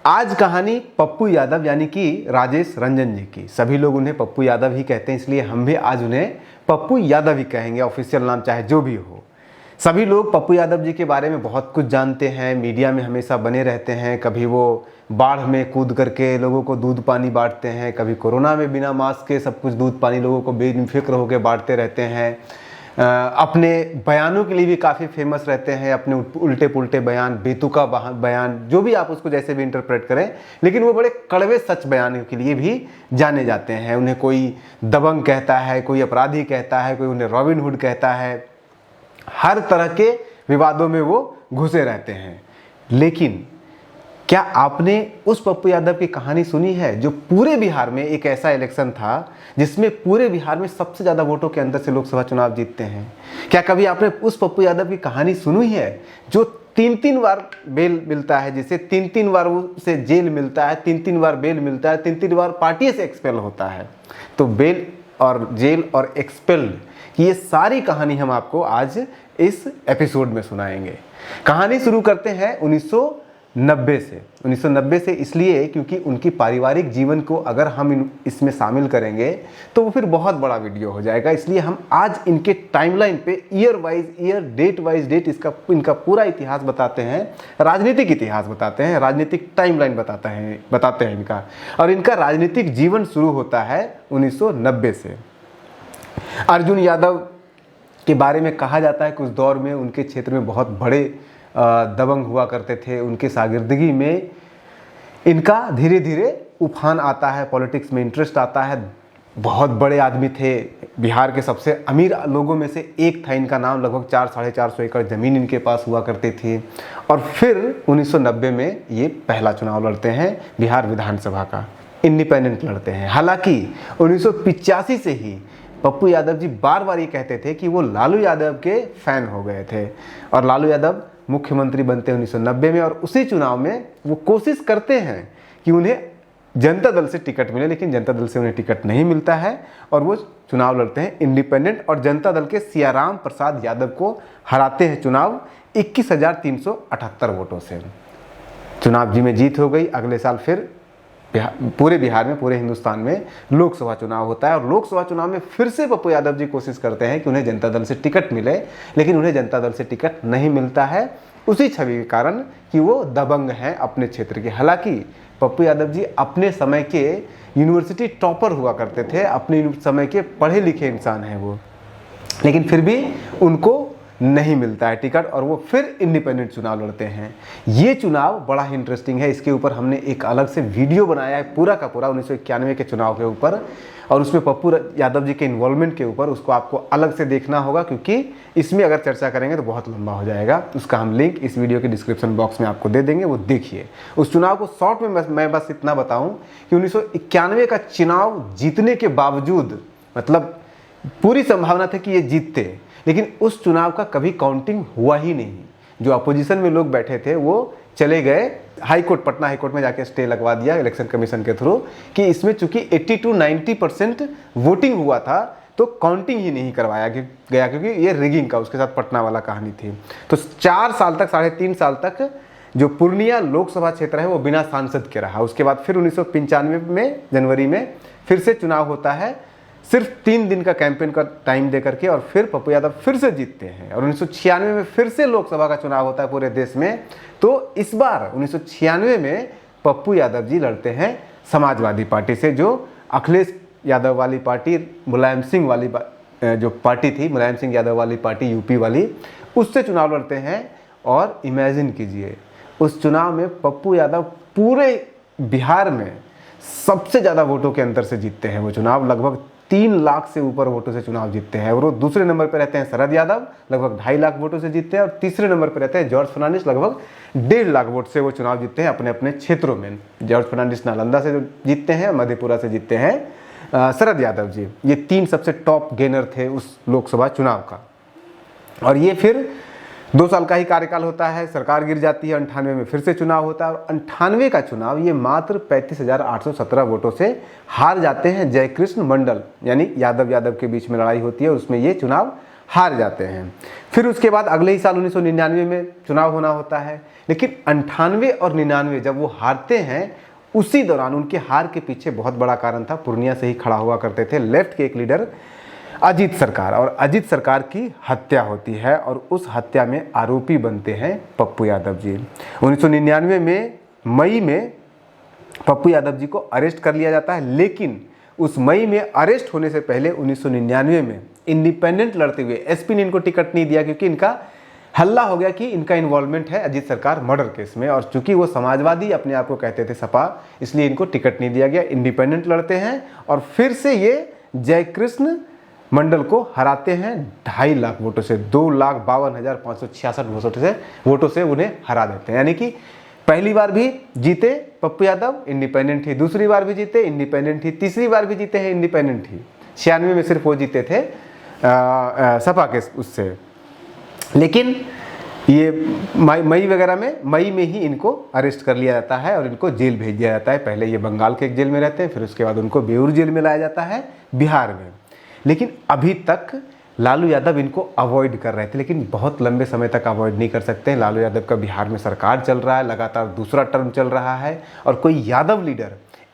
आज कहानी पप्पू यादव यानी कि राजेश रंजन जी की। सभी लोग उन्हें पप्पू यादव ही कहते हैं, इसलिए हम भी आज उन्हें पप्पू यादव ही कहेंगे, ऑफिशियल नाम चाहे जो भी हो। सभी लोग पप्पू यादव जी के बारे में बहुत कुछ जानते हैं, मीडिया में हमेशा बने रहते हैं। कभी वो बाढ़ में कूद करके लोगों को दूध पानी बांटते हैं, कभी कोरोना में बिना मास्क के सब कुछ दूध पानी लोगों को बेफिक्र होकर बांटते रहते हैं। अपने बयानों के लिए भी काफ़ी फेमस रहते हैं, अपने उल्टे पुल्टे बयान, बेतुका बयान, जो भी आप उसको जैसे भी इंटरप्रेट करें, लेकिन वो बड़े कड़वे सच बयानों के लिए भी जाने जाते हैं। उन्हें कोई दबंग कहता है, कोई अपराधी कहता है, कोई उन्हें रॉबिन हुड कहता है। हर तरह के विवादों में वो घुसे रहते हैं। लेकिन क्या आपने उस पप्पू यादव की कहानी सुनी है जो पूरे बिहार में, एक ऐसा इलेक्शन था जिसमें पूरे बिहार में सबसे ज़्यादा वोटों के अंतर से लोकसभा चुनाव जीतते हैं? क्या कभी आपने उस पप्पू यादव की कहानी सुनी है जो 3-3 बार बेल मिलता है, जिसे 3-3 बार उसे जेल मिलता है, 3-3 बार बेल मिलता है, 3-3 बार पार्टी से एक्सपेल होता है? तो बेल और जेल और एक्सपेल की ये सारी कहानी हम आपको आज इस एपिसोड में सुनाएंगे। कहानी शुरू करते हैं 1990 से। 1990 से इसलिए क्योंकि उनकी पारिवारिक जीवन को अगर हम इसमें शामिल करेंगे तो वो फिर बहुत बड़ा वीडियो हो जाएगा। इसलिए हम आज इनके टाइमलाइन पे year wise year, date wise date इनका पूरा इतिहास बताते हैं, राजनीतिक इतिहास बताते हैं, राजनीतिक टाइमलाइन बताते हैं इनका। और इनका राजनीतिक जीवन शुरू होता है 1990 से। अर्जुन यादव के बारे में कहा जाता है कि उस दौर में उनके क्षेत्र में बहुत बड़े दबंग हुआ करते थे। उनके शागिर्दगी में इनका धीरे धीरे उफान आता है, पॉलिटिक्स में इंटरेस्ट आता है। बहुत बड़े आदमी थे, बिहार के सबसे अमीर लोगों में से एक था इनका नाम। लगभग 400-450 एकड़ ज़मीन इनके पास हुआ करती थी। और फिर 1990 में ये पहला चुनाव लड़ते हैं बिहार विधानसभा का, इंडिपेंडेंट लड़ते हैं। हालांकि 1985 से ही पप्पू यादव जी बार बार ये कहते थे कि वो लालू यादव के फैन हो गए थे और लालू यादव मुख्यमंत्री बनते हैं 1990 में। और उसी चुनाव में वो कोशिश करते हैं कि उन्हें जनता दल से टिकट मिले, लेकिन जनता दल से उन्हें टिकट नहीं मिलता है और वो चुनाव लड़ते हैं इंडिपेंडेंट और जनता दल के सियाराम प्रसाद यादव को हराते हैं चुनाव 21,378 वोटों से। चुनाव जी में जीत हो गई। अगले साल फिर पूरे बिहार में, पूरे हिंदुस्तान में लोकसभा चुनाव होता है और लोकसभा चुनाव में फिर से पप्पू यादव जी कोशिश करते हैं कि उन्हें जनता दल से टिकट मिले, लेकिन उन्हें जनता दल से टिकट नहीं मिलता है उसी छवि के कारण कि वो दबंग हैं अपने क्षेत्र के। हालांकि पप्पू यादव जी अपने समय के यूनिवर्सिटी टॉपर हुआ करते थे, अपने समय के पढ़े लिखे इंसान हैं वो, लेकिन फिर भी उनको नहीं मिलता है टिकट और वो फिर इंडिपेंडेंट चुनाव लड़ते हैं। ये चुनाव बड़ा ही इंटरेस्टिंग है। इसके ऊपर हमने एक अलग से वीडियो बनाया है पूरा का पूरा 1991 के चुनाव के ऊपर, और उसमें पप्पू यादव जी के इन्वॉल्वमेंट के ऊपर। उसको आपको अलग से देखना होगा क्योंकि इसमें अगर चर्चा करेंगे तो बहुत लंबा हो जाएगा। उसका हम लिंक इस वीडियो के डिस्क्रिप्शन बॉक्स में आपको दे देंगे, वो देखिए। उस चुनाव को शॉर्ट में मैं बस इतना बताऊं कि 1991 का चुनाव जीतने के बावजूद, मतलब पूरी संभावना थी कि ये जीतते, लेकिन उस चुनाव का कभी काउंटिंग हुआ ही नहीं। जो अपोजिशन में लोग बैठे थे वो चले गए high court, Patna high court में जाके स्टे लगवा दिया इलेक्शन कमीशन के थ्रू कि इसमें चूंकि 80-90% वोटिंग हुआ था तो काउंटिंग ही नहीं करवाया गया क्योंकि ये रिगिंग का, उसके साथ पटना वाला कहानी थी। तो 4 साल तक, 3.5 साल तक जो पूर्णिया लोकसभा क्षेत्र है वो बिना सांसद के रहा। उसके बाद फिर 1995 में जनवरी में फिर से चुनाव होता है, सिर्फ 3 दिन का कैंपेन का टाइम दे करके, और फिर पप्पू यादव फिर से जीतते हैं। और 1996 में फिर से लोकसभा का चुनाव होता है पूरे देश में। तो इस बार 1996 में पप्पू यादव जी लड़ते हैं समाजवादी पार्टी से, जो अखिलेश यादव वाली पार्टी, मुलायम सिंह वाली जो पार्टी थी, मुलायम सिंह यादव वाली पार्टी यूपी वाली, उससे चुनाव लड़ते हैं। और इमेजिन कीजिए उस चुनाव में पप्पू यादव पूरे बिहार में सबसे ज़्यादा वोटों के अंतर से जीतते हैं। वो चुनाव लगभग 3 लाख से ऊपर वोटों से चुनाव जीतते हैं। और वो दूसरे नंबर पर रहते हैं शरद यादव, लगभग 2.5 लाख वोटों से जीतते हैं। और तीसरे नंबर पर रहते हैं जॉर्ज फर्नांडिस, लगभग 1.5 लाख वोट से वो चुनाव जीतते हैं अपने अपने क्षेत्रों में। जॉर्ज फर्नांडिस नालंदा से जीतते हैं, मधेपुरा से जीतते हैं शरद यादव जी। ये 3 सबसे टॉप गेनर थे उस लोकसभा चुनाव का। और ये फिर 2 साल का ही कार्यकाल होता है, सरकार गिर जाती है। 98 में फिर से चुनाव होता है और 98 का चुनाव ये मात्र 35,817 वोटों से हार जाते हैं। जयकृष्ण मंडल यानी यादव के बीच में लड़ाई होती है, उसमें ये चुनाव हार जाते हैं। फिर उसके बाद अगले ही साल 1999 में चुनाव होना होता है, लेकिन 98 और 99 जब वो हारते हैं, उसी दौरान उनके हार के पीछे बहुत बड़ा कारण था, पूर्णिया से ही खड़ा हुआ करते थे लेफ्ट के एक लीडर अजीत सरकार, और अजीत सरकार की हत्या होती है और उस हत्या में आरोपी बनते हैं पप्पू यादव जी। 1999 में मई में पप्पू यादव जी को अरेस्ट कर लिया जाता है, लेकिन उस मई में अरेस्ट होने से पहले 1999 में इंडिपेंडेंट लड़ते हुए एसपी ने इनको टिकट नहीं दिया, क्योंकि इनका हल्ला हो गया कि इनका इन्वॉल्वमेंट है अजीत सरकार मर्डर केस में, और चूंकि वो समाजवादी अपने आप को कहते थे सपा, इसलिए इनको टिकट नहीं दिया गया। इंडिपेंडेंट लड़ते हैं और फिर से ये जयकृष्ण मंडल को हराते हैं 2.5 लाख वोटों से, 2,52,566 वोटों से उन्हें हरा देते हैं। यानी कि पहली बार भी जीते पप्पू यादव, इंडिपेंडेंट ही, दूसरी बार भी जीते इंडिपेंडेंट ही, तीसरी बार भी जीते हैं इंडिपेंडेंट ही। 96 में सिर्फ वो जीते थे सपा के उससे। लेकिन ये मई वगैरह में, मई में ही इनको अरेस्ट कर लिया जाता है और इनको जेल भेज दिया जाता है। पहले ये बंगाल के एक जेल में रहते हैं, फिर उसके बाद उनको बेऊर जेल में लाया जाता है बिहार में। लेकिन अभी तक लालू यादव इनको अवॉइड कर रहे थे, लेकिन बहुत लंबे समय तक अवॉइड नहीं कर सकते हैं। लालू यादव का बिहार में सरकार चल रहा है, लगातार दूसरा टर्म चल रहा है, और कोई यादव लीडर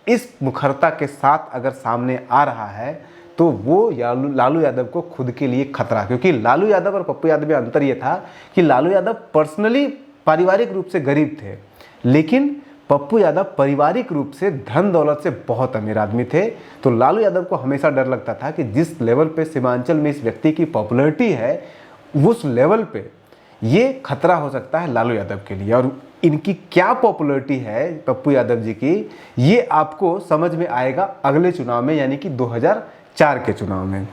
इस मुखरता के साथ अगर सामने आ रहा है तो वो लालू यादव को खुद के लिए खतरा, क्योंकि लालू यादव और पप्पू यादव में अंतर ये था कि लालू यादव पर्सनली पारिवारिक रूप से गरीब थे, लेकिन पप्पू यादव पारिवारिक रूप से धन दौलत से बहुत अमीर आदमी थे। तो लालू यादव को हमेशा डर लगता था कि जिस लेवल पे सीमांचल में इस व्यक्ति की पॉपुलैरिटी है, उस लेवल पे ये खतरा हो सकता है लालू यादव के लिए। और इनकी क्या पॉपुलैरिटी है पप्पू यादव जी की, ये आपको समझ में आएगा अगले चुनाव में, यानी कि 2004 के चुनाव में।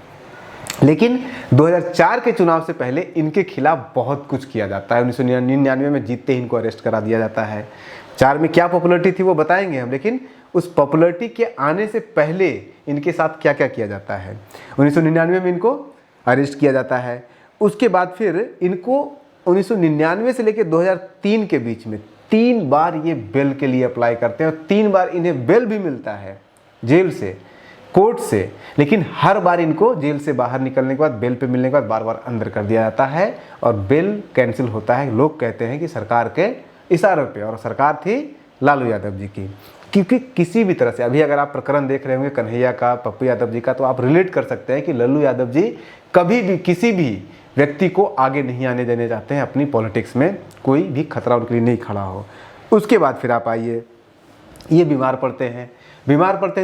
लेकिन 2004 के चुनाव से पहले इनके खिलाफ बहुत कुछ किया जाता है। 1999 में जीतते ही इनको अरेस्ट करा दिया जाता है। 4 में क्या पॉपुलैरिटी थी वो बताएंगे हम, लेकिन उस पॉपुलैरिटी के आने से पहले इनके साथ क्या क्या किया जाता है। 1999 में इनको अरेस्ट किया जाता है। उसके बाद फिर इनको 1999 से लेकर 2003 के बीच में 3 बार ये बेल के लिए अप्लाई करते हैं, और 3 बार इन्हें बेल भी मिलता है जेल से, कोर्ट से। लेकिन हर बार इनको जेल से बाहर निकलने के बाद, बेल पे मिलने के बाद बार बार अंदर कर दिया जाता है और बेल कैंसिल होता है। लोग कहते हैं कि सरकार के इशारों पे, और सरकार थी लालू यादव जी की। क्योंकि किसी भी तरह से अभी अगर आप प्रकरण देख रहे होंगे कन्हैया का, पप्पू यादव जी का, तो आप रिलेट कर सकते हैं कि लालू यादव जी कभी भी किसी भी व्यक्ति को आगे नहीं आने देने चाहते हैं अपनी पॉलिटिक्स में, कोई भी खतरा उनके लिए नहीं खड़ा हो। उसके बाद फिर आप आइए, ये बीमार पड़ते हैं तो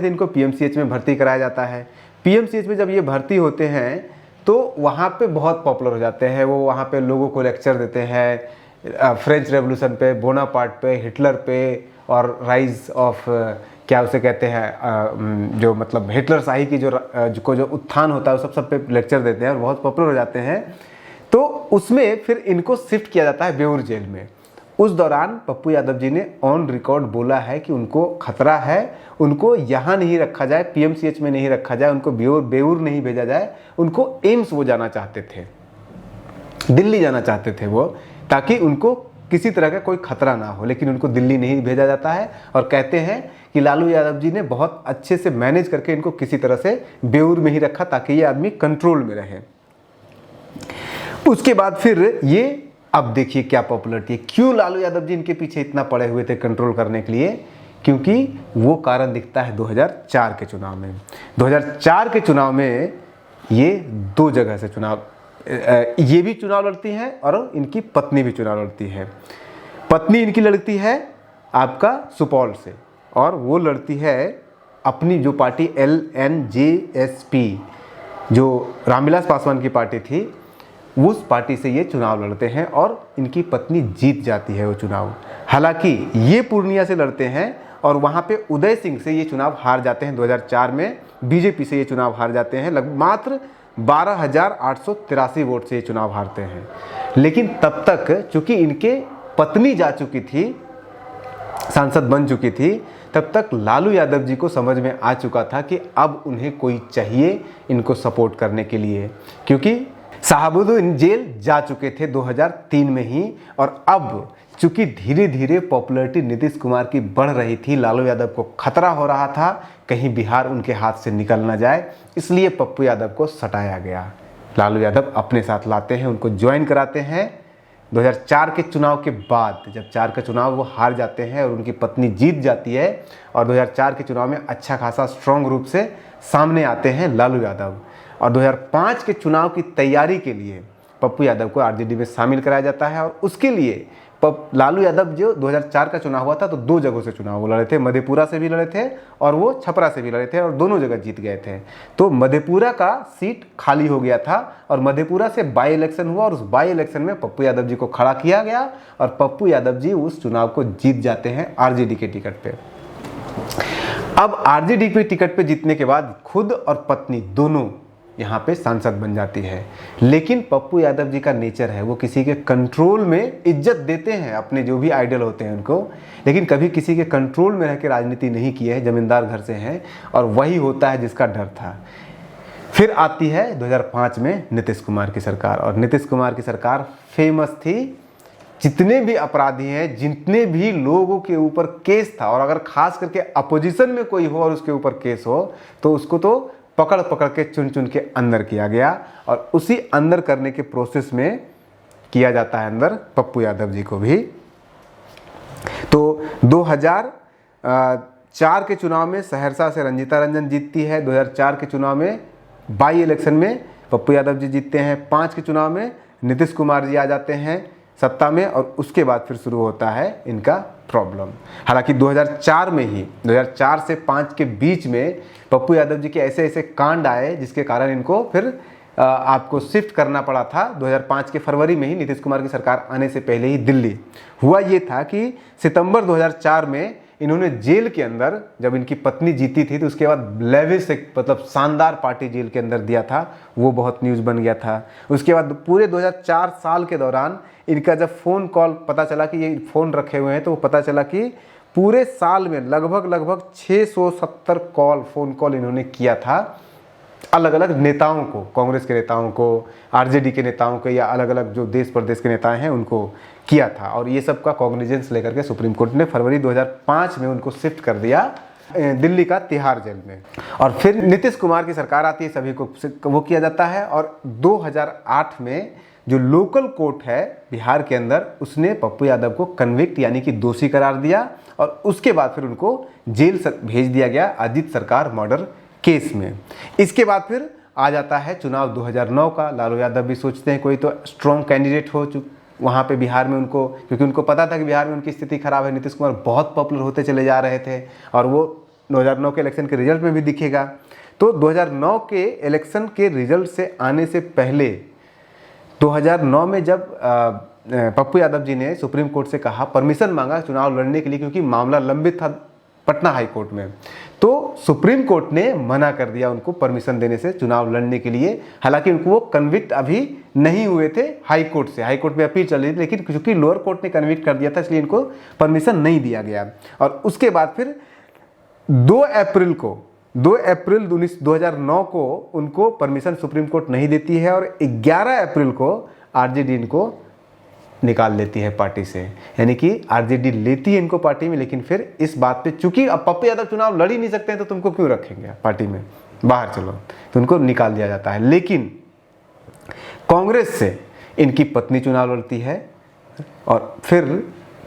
इनको पीएमसीएच में भर्ती कराया जाता है। पीएमसीएच में जब ये भर्ती होते हैं तो वहाँ पे बहुत पॉपुलर हो जाते हैं। वो वहाँ पे लोगों को लेक्चर देते हैं फ्रेंच रेवोल्यूशन पे, बोनापार्ट पे, हिटलर पे, और राइज ऑफ क्या उसे कहते हैं, जो मतलब हिटलर शाही की जो उत्थान होता है, वो सब पे लेक्चर देते हैं और बहुत पॉपुलर हो जाते हैं। तो उसमें फिर इनको शिफ्ट किया जाता है बेऊर जेल में। उस दौरान पप्पू यादव जी ने ऑन रिकॉर्ड बोला है कि उनको खतरा है, उनको यहाँ नहीं रखा जाए, पीएमसीएच में नहीं रखा जाए, उनको बेऊर नहीं भेजा जाए, उनको एम्स वो जाना चाहते थे, दिल्ली जाना चाहते थे वो, ताकि उनको किसी तरह का कोई खतरा ना हो। लेकिन उनको दिल्ली नहीं भेजा जाता है, और कहते हैं कि लालू यादव जी ने बहुत अच्छे से मैनेज करके इनको किसी तरह से बेऊर में ही रखा ताकि ये आदमी कंट्रोल में रहे। उसके बाद फिर ये, अब देखिए क्या पॉपुलरिटी है, क्यों लालू यादव जी इनके पीछे इतना पड़े हुए थे कंट्रोल करने के लिए, क्योंकि वो कारण दिखता है 2004 के चुनाव में। 2004 के चुनाव में ये 2 जगह से चुनाव, ये भी चुनाव लड़ती हैं और इनकी पत्नी भी चुनाव लड़ती है। पत्नी इनकी लड़ती है आपका सुपौल से, और वो लड़ती है अपनी जो पार्टी LNJSP, जो रामविलास पासवान की पार्टी थी, उस पार्टी से ये चुनाव लड़ते हैं और इनकी पत्नी जीत जाती है वो चुनाव। हालांकि ये पूर्णिया से लड़ते हैं और वहाँ पे उदय सिंह से ये चुनाव हार जाते हैं। 2004 में बीजेपी से ये चुनाव हार जाते हैं, मात्र 12,883 वोट से ये चुनाव हारते हैं। लेकिन तब तक चूंकि इनके पत्नी जा चुकी थी, सांसद बन चुकी थी, तब तक लालू यादव जी को समझ में आ चुका था कि अब उन्हें कोई चाहिए इनको सपोर्ट करने के लिए, क्योंकि साहबुद्दीन जेल जा चुके थे 2003 में ही। और अब चूंकि धीरे धीरे पॉपुलैरिटी नीतीश कुमार की बढ़ रही थी, लालू यादव को खतरा हो रहा था कहीं बिहार उनके हाथ से निकल ना जाए, इसलिए पप्पू यादव को सटाया गया। लालू यादव अपने साथ लाते हैं, उनको ज्वाइन कराते हैं। 2004 के चुनाव के बाद, जब 4 का चुनाव वो हार जाते हैं और उनकी पत्नी जीत जाती है, और 2004 के चुनाव में अच्छा खासा स्ट्रॉन्ग रूप से सामने आते हैं लालू यादव। और 2005 के चुनाव की तैयारी के लिए पप्पू यादव को आरजेडी में शामिल कराया जाता है। और उसके लिए लालू यादव जो 2004 का चुनाव हुआ था तो 2 जगहों से चुनाव वो लड़े थे, मधेपुरा से भी लड़े थे और वो छपरा से भी लड़े थे, और दोनों जगह जीत गए थे। तो मधेपुरा का सीट खाली हो गया था और मधेपुरा से बाई इलेक्शन हुआ, और उस बाई इलेक्शन में पप्पू यादव जी को खड़ा किया गया और पप्पू यादव जी उस चुनाव को जीत जाते हैं आरजेडी के टिकट पे। अब आरजेडी के टिकट पे जीतने के बाद खुद और पत्नी दोनों यहाँ पे सांसद बन जाती है। लेकिन पप्पू यादव जी का नेचर है, वो किसी के कंट्रोल में इज्जत देते हैं अपने जो भी आइडल होते हैं उनको, लेकिन कभी किसी के कंट्रोल में रह के राजनीति नहीं की है, जमींदार घर से हैं, और वही होता है जिसका डर था। फिर आती है 2005 में नीतीश कुमार की सरकार, और नीतीश कुमार की सरकार फेमस थी। जितने भी अपराधी हैं, जितने भी लोगों के ऊपर केस था, और अगर खास करके अपोजिशन में कोई हो और उसके ऊपर केस हो तो उसको तो पकड़ पकड़ के चुन चुन के अंदर किया गया, और उसी अंदर करने के प्रोसेस में किया जाता है अंदर पप्पू यादव जी को भी। तो 2004 के चुनाव में सहरसा से रंजीता रंजन जीतती है। 2004 के चुनाव में बाई इलेक्शन में पप्पू यादव जी जीतते हैं। 5 के चुनाव में नीतीश कुमार जी आ जाते हैं सत्ता में, और उसके बाद फिर शुरू होता है इनका प्रॉब्लम। हालांकि 2004 में ही, 2004 से 5 के बीच में पप्पू यादव जी के ऐसे ऐसे कांड आए जिसके कारण इनको फिर आपको शिफ्ट करना पड़ा था। 2005 के फरवरी में ही नीतीश कुमार की सरकार आने से पहले ही दिल्ली हुआ ये था कि सितंबर 2004 में इन्होंने जेल के अंदर, जब इनकी पत्नी जीती थी तो उसके बाद लेविश एक मतलब शानदार पार्टी जेल के अंदर दिया था, वो बहुत न्यूज़ बन गया था। उसके बाद पूरे 2004 साल के दौरान इनका जब फ़ोन कॉल पता चला कि ये फ़ोन रखे हुए हैं, तो पता चला कि पूरे साल में लगभग 670 फ़ोन कॉल इन्होंने किया था अलग अलग नेताओं को, कांग्रेस के नेताओं को, आरजेडी के नेताओं को, या अलग अलग जो देश प्रदेश के नेता हैं उनको किया था। और ये सब का कॉग्निजेंस लेकर के सुप्रीम कोर्ट ने फरवरी 2005 में उनको शिफ्ट कर दिया दिल्ली का तिहाड़ जेल में। और फिर नीतीश कुमार की सरकार आती है, सभी को वो किया जाता है। और 2008 में जो लोकल कोर्ट है बिहार के अंदर, उसने पप्पू यादव को कन्विक्ट यानी कि दोषी करार दिया, और उसके बाद फिर उनको जेल भेज दिया गया अजीत सरकार मर्डर केस में। इसके बाद फिर आ जाता है चुनाव 2009 का। लालू यादव भी सोचते हैं कोई तो स्ट्रॉन्ग कैंडिडेट हो वहाँ पे बिहार में उनको, क्योंकि उनको पता था कि बिहार में उनकी स्थिति खराब है, नीतीश कुमार बहुत पॉपुलर होते चले जा रहे थे, और वो 2009 के इलेक्शन के रिजल्ट में भी दिखेगा। तो 2009 के इलेक्शन के रिजल्ट से आने से पहले 2009 में जब पप्पू यादव जी ने सुप्रीम कोर्ट से कहा, परमिशन मांगा चुनाव लड़ने के लिए, क्योंकि मामला लंबित था पटना हाई कोर्ट में, तो सुप्रीम कोर्ट ने मना कर दिया उनको परमिशन देने से चुनाव लड़ने के लिए। हालांकि उनको वो कन्विक्ट अभी नहीं हुए थे हाई कोर्ट से, हाई कोर्ट में अपील चल रही थी, लेकिन क्योंकि लोअर कोर्ट ने कन्विक्ट कर दिया था इसलिए इनको परमिशन नहीं दिया गया। और उसके बाद फिर 2 अप्रैल 2009 को उनको परमिशन सुप्रीम कोर्ट नहीं देती है, और 11 अप्रैल को आरजेडी इनको निकाल लेती है पार्टी से। यानी कि आरजेडी लेती है इनको पार्टी में, लेकिन फिर इस बात पे, चूंकि अब पप्पू यादव चुनाव लड़ ही नहीं सकते हैं तो तुमको क्यों रखेंगे पार्टी में, बाहर चलो, तो उनको निकाल दिया जाता है। लेकिन कांग्रेस से इनकी पत्नी चुनाव लड़ती है, और फिर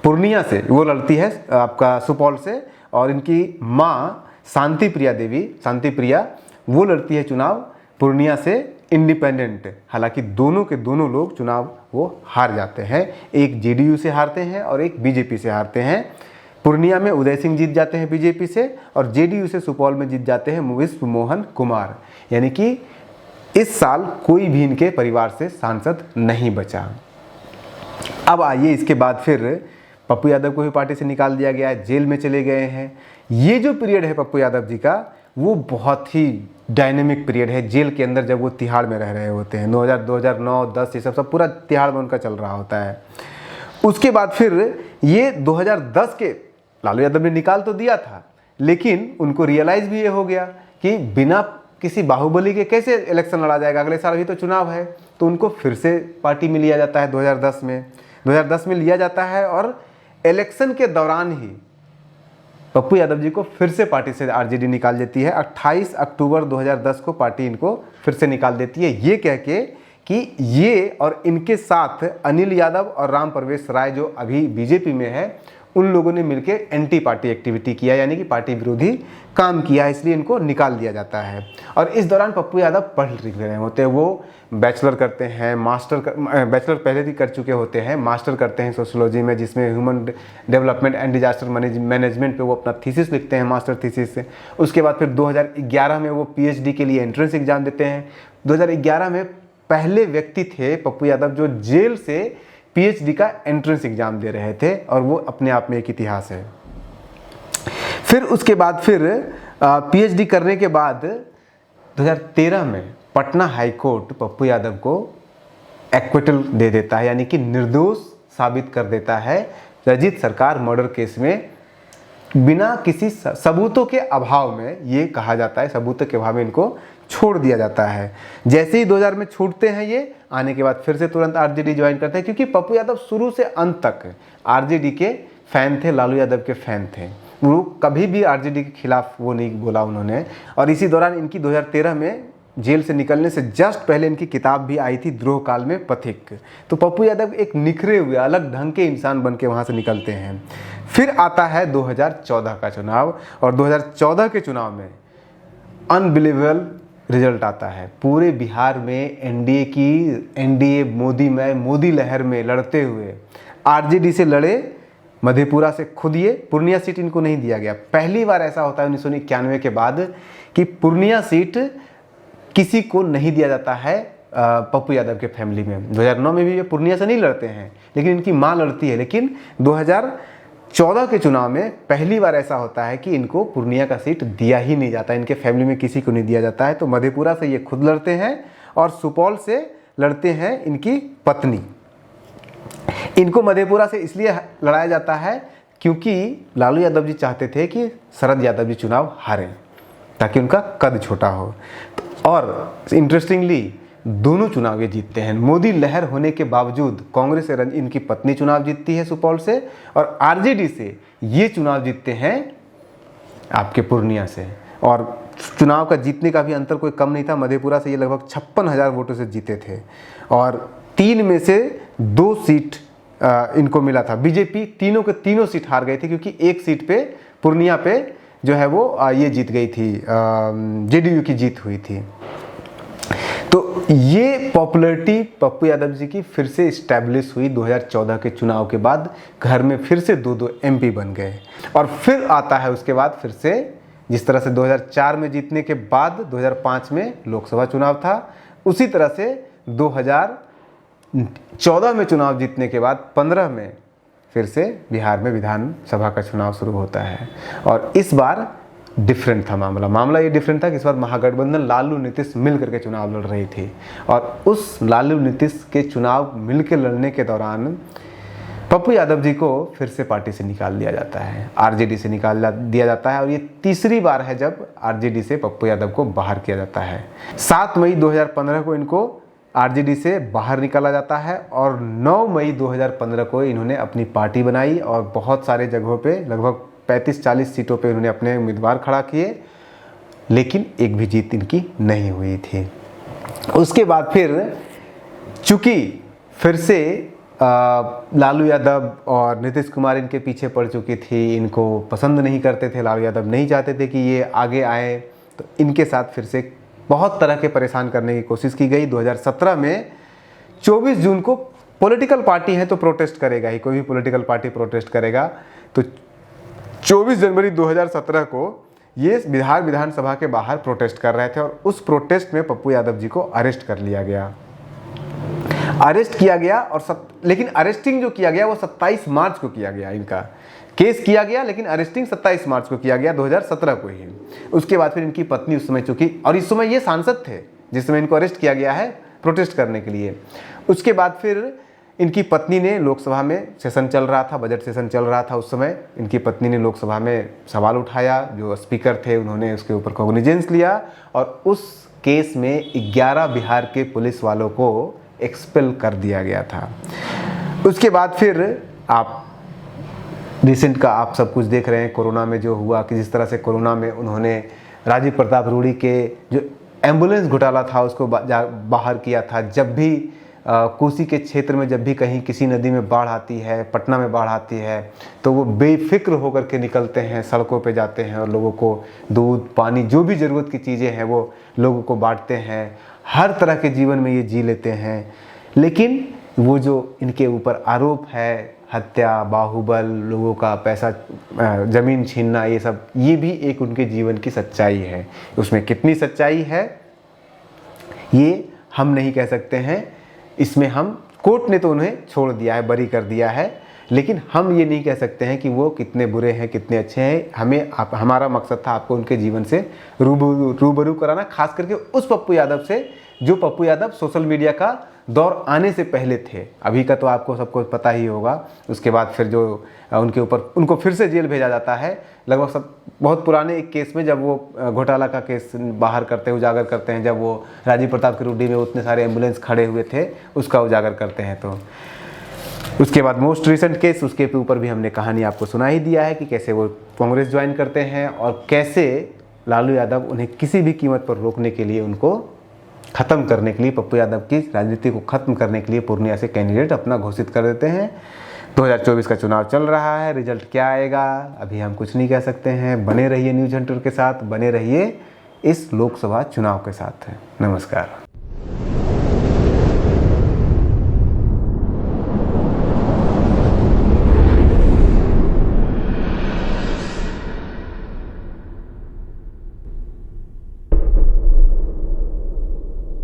पूर्णिया से वो लड़ती है आपका सुपौल से, और इनकी माँ शांति प्रिया वो लड़ती है चुनाव पूर्णिया से इंडिपेंडेंट। हालांकि दोनों के दोनों लोग चुनाव वो हार जाते हैं, एक जेडीयू से हारते हैं और एक बीजेपी से हारते हैं। पूर्णिया में उदय सिंह जीत जाते हैं बीजेपी से, और जेडीयू से सुपौल में जीत जाते हैं विश्व मोहन कुमार। यानी कि इस साल कोई भी इनके परिवार से सांसद नहीं बचा। अब आइए, इसके बाद फिर पप्पू यादव को भी पार्टी से निकाल दिया गया है, जेल में चले गए हैं। ये जो पीरियड है पप्पू यादव जी का, वो बहुत ही डायनेमिक पीरियड है जेल के अंदर, जब वो तिहाड़ में रह रहे होते हैं। 2009, 10 ये सब पूरा तिहाड़ में उनका चल रहा होता है। उसके बाद फिर ये 2010 के लालू यादव ने निकाल तो दिया था, लेकिन उनको रियलाइज़ भी ये हो गया कि बिना किसी बाहुबली के कैसे इलेक्शन लड़ा जाएगा, अगले साल भी तो चुनाव है। तो उनको फिर से पार्टी में लिया जाता है 2010 में लिया जाता है, और इलेक्शन के दौरान ही पप्पू यादव जी को फिर से पार्टी से आरजेडी निकाल देती है। 28 अक्टूबर 2010 को पार्टी इनको फिर से निकाल देती है, ये कह के कि ये और इनके साथ अनिल यादव और राम प्रवेश राय जो अभी बीजेपी में है, उन लोगों ने मिलकर एंटी पार्टी एक्टिविटी किया, यानी कि पार्टी विरोधी काम किया, इसलिए इनको निकाल दिया जाता है। और इस दौरान पप्पू यादव पढ़ लिख रहे होते हैं, वो बैचलर करते हैं, बैचलर पहले भी कर चुके होते हैं, मास्टर करते हैं सोशियोलॉजी में, जिसमें human development and disaster management पे वो अपना थीसिस लिखते हैं, मास्टर थीसिस से। उसके बाद फिर 2011 में वो पीएचडी के लिए एंट्रेंस एग्जाम देते हैं। 2011 में पहले व्यक्ति थे पप्पू यादव जो जेल से पीएचडी का एंट्रेंस एग्जाम दे रहे थे, और वो अपने आप में एक इतिहास है। फिर उसके बाद फिर पीएचडी करने के बाद 2013 में पटना हाई कोर्ट पप्पू यादव को एक्विटल दे देता है, यानी कि निर्दोष साबित कर देता है रंजीत सरकार मर्डर केस में, बिना किसी सबूतों के अभाव में। ये कहा जाता है सबूतों के अभाव में इनको छोड़ दिया जाता है। जैसे ही 2000 में छूटते हैं ये, आने के बाद फिर से तुरंत आरजेडी ज्वाइन करते हैं, क्योंकि पप्पू यादव शुरू से अंत तक आरजेडी के फैन थे, लालू यादव के फैन थे। वो कभी भी आरजेडी के खिलाफ वो नहीं बोला उन्होंने। और इसी दौरान इनकी 2013 में जेल से निकलने से जस्ट पहले इनकी किताब भी आई थी, द्रोह काल में पथिक। तो पप्पू यादव एक निखरे हुए अलग ढंग के इंसान बन के वहाँ से निकलते हैं। फिर आता है 2014 का चुनाव, और 2014 के चुनाव में अनबिलीवेबल रिजल्ट आता है। पूरे बिहार में एनडीए मोदी लहर में लड़ते हुए आरजेडी से लड़े, मधेपुरा से खुद ये पूर्णिया सीट इनको नहीं दिया गया। पहली बार ऐसा होता है 1991 के बाद कि पूर्णिया सीट किसी को नहीं दिया जाता है पप्पू यादव के फैमिली में। 2009 में भी ये पूर्णिया से नहीं लड़ते हैं, लेकिन इनकी मां लड़ती है। लेकिन 2014 के चुनाव में पहली बार ऐसा होता है कि इनको पूर्णिया का सीट दिया ही नहीं जाता, इनके फैमिली में किसी को नहीं दिया जाता है। तो मधेपुरा से ये खुद लड़ते हैं, और सुपौल से लड़ते हैं इनकी पत्नी। इनको मधेपुरा से इसलिए लड़ाया जाता है क्योंकि लालू यादव जी चाहते थे कि शरद यादव जी चुनाव हारें, ताकि उनका कद छोटा हो। और इंटरेस्टिंगली दोनों चुनाव ये जीतते हैं। मोदी लहर होने के बावजूद कांग्रेस से इनकी पत्नी चुनाव जीतती है सुपौल से, और आरजेडी से ये चुनाव जीतते हैं आपके पूर्णिया से। और चुनाव का जीतने का भी अंतर कोई कम नहीं था, मधेपुरा से ये लगभग 56,000 वोटों से जीते थे, और 3 में से 2 सीट इनको मिला था। बीजेपी तीनों के तीनों सीट हार गए थे, क्योंकि एक सीट पे पूर्णिया पे जो है वो ये जीत गई थी, जेडीयू की जीत हुई थी। तो ये पॉपुलैरिटी पप्पू यादव जी की फिर से इस्टेब्लिश हुई 2014 के चुनाव के बाद। घर में फिर से 2-2 एमपी बन गए। और फिर आता है उसके बाद फिर से, जिस तरह से 2004 में जीतने के बाद 2005 में लोकसभा चुनाव था, उसी तरह से 2014 में चुनाव जीतने के बाद 15 में फिर से बिहार में विधानसभा का चुनाव शुरू होता है। और इस बार डिफरेंट था मामला ये डिफरेंट था कि इस बार महागठबंधन लालू नीतीश मिल करके चुनाव लड़ रही थी, और उस लालू नीतीश के चुनाव मिलकर लड़ने के दौरान पप्पू यादव जी को फिर से पार्टी से निकाल दिया जाता है, आरजेडी से निकाल दिया जाता है। और ये तीसरी बार है जब आरजेडी से पप्पू यादव को बाहर किया जाता है। 7 मई 2015 को इनको आरजेडी से बाहर निकाला जाता है, और 9 मई 2015 को इन्होंने अपनी पार्टी बनाई, और बहुत सारे जगहों पे लगभग 35-40 सीटों पे इन्होंने अपने उम्मीदवार खड़ा किए, लेकिन एक भी जीत इनकी नहीं हुई थी। उसके बाद फिर चूँकि फिर से लालू यादव और नीतीश कुमार इनके पीछे पड़ चुकी थी, इनको पसंद नहीं करते थे, लालू यादव नहीं चाहते थे कि ये आगे आए, तो इनके साथ फिर से बहुत तरह के परेशान करने की कोशिश की गई। 2017 में 24 जून को पॉलिटिकल पार्टी है तो प्रोटेस्ट करेगा ही, कोई भी पॉलिटिकल पार्टी प्रोटेस्ट करेगा। तो 24 जनवरी 2017 को ये बिहार विधानसभा के बाहर प्रोटेस्ट कर रहे थे, और उस प्रोटेस्ट में पप्पू यादव जी को अरेस्ट कर लिया गया। अरेस्ट किया गया, और लेकिन अरेस्टिंग जो किया गया वो 27 मार्च को किया गया। इनका केस किया गया, लेकिन अरेस्टिंग 27 मार्च को किया गया 2017 को ही। उसके बाद फिर इनकी पत्नी उस समय चूंकि, और इस समय ये सांसद थे जिस समय इनको अरेस्ट किया गया है प्रोटेस्ट करने के लिए। उसके बाद फिर इनकी पत्नी ने लोकसभा में सेशन चल रहा था, बजट सेशन चल रहा था उस समय, इनकी पत्नी ने लोकसभा में सवाल उठाया, जो स्पीकर थे उन्होंने उसके ऊपर कॉग्निजेंस लिया, और उस केस में 11 बिहार के पुलिस वालों को एक्सपेल कर दिया गया था। उसके बाद फिर आप रिसेंट का आप सब कुछ देख रहे हैं, कोरोना में जो हुआ कि जिस तरह से कोरोना में उन्होंने राजीव प्रताप रूड़ी के जो एम्बुलेंस घोटाला था उसको बाहर किया था। जब भी कोसी के क्षेत्र में जब भी कहीं किसी नदी में बाढ़ आती है, पटना में बाढ़ आती है, तो वो बेफिक्र होकर के निकलते हैं, सड़कों पे जाते हैं और लोगों को दूध पानी जो भी ज़रूरत की चीज़ें हैं वो लोगों को बांटते हैं। हर तरह के जीवन में ये जी लेते हैं। लेकिन वो जो इनके ऊपर आरोप है, हत्या, बाहुबल, लोगों का पैसा, ज़मीन छीनना, ये सब, ये भी एक उनके जीवन की सच्चाई है। उसमें कितनी सच्चाई है ये हम नहीं कह सकते हैं। इसमें हम, कोर्ट ने तो उन्हें छोड़ दिया है, बरी कर दिया है, लेकिन हम ये नहीं कह सकते हैं कि वो कितने बुरे हैं, कितने अच्छे हैं। हमारा मकसद था आपको उनके जीवन से रूबरू कराना, खास करके उस पप्पू यादव से जो पप्पू यादव सोशल मीडिया का दौर आने से पहले थे। अभी का तो आपको सबको पता ही होगा। उसके बाद फिर जो उनके ऊपर उनको फिर से जेल भेजा जाता है, लगभग सब बहुत पुराने एक केस में, जब वो घोटाला का केस बाहर करते हैं, उजागर करते हैं, जब वो राजीव प्रताप की रूडी में उतने सारे एम्बुलेंस खड़े हुए थे, उसका उजागर करते हैं। तो उसके बाद मोस्ट रिसेंट केस, उसके ऊपर भी हमने कहानी आपको सुना ही दिया है कि कैसे वो कांग्रेस ज्वाइन करते हैं और कैसे लालू यादव उन्हें किसी भी कीमत पर रोकने के लिए, उनको ख़त्म करने के लिए, पप्पू यादव की राजनीति को ख़त्म करने के लिए पूर्णिया से कैंडिडेट अपना घोषित कर देते हैं। 2024 का चुनाव चल रहा है, रिजल्ट क्या आएगा अभी हम कुछ नहीं कह सकते हैं। बने रहिए न्यूज़ हंटर के साथ, बने रहिए इस लोकसभा चुनाव के साथ। नमस्कार।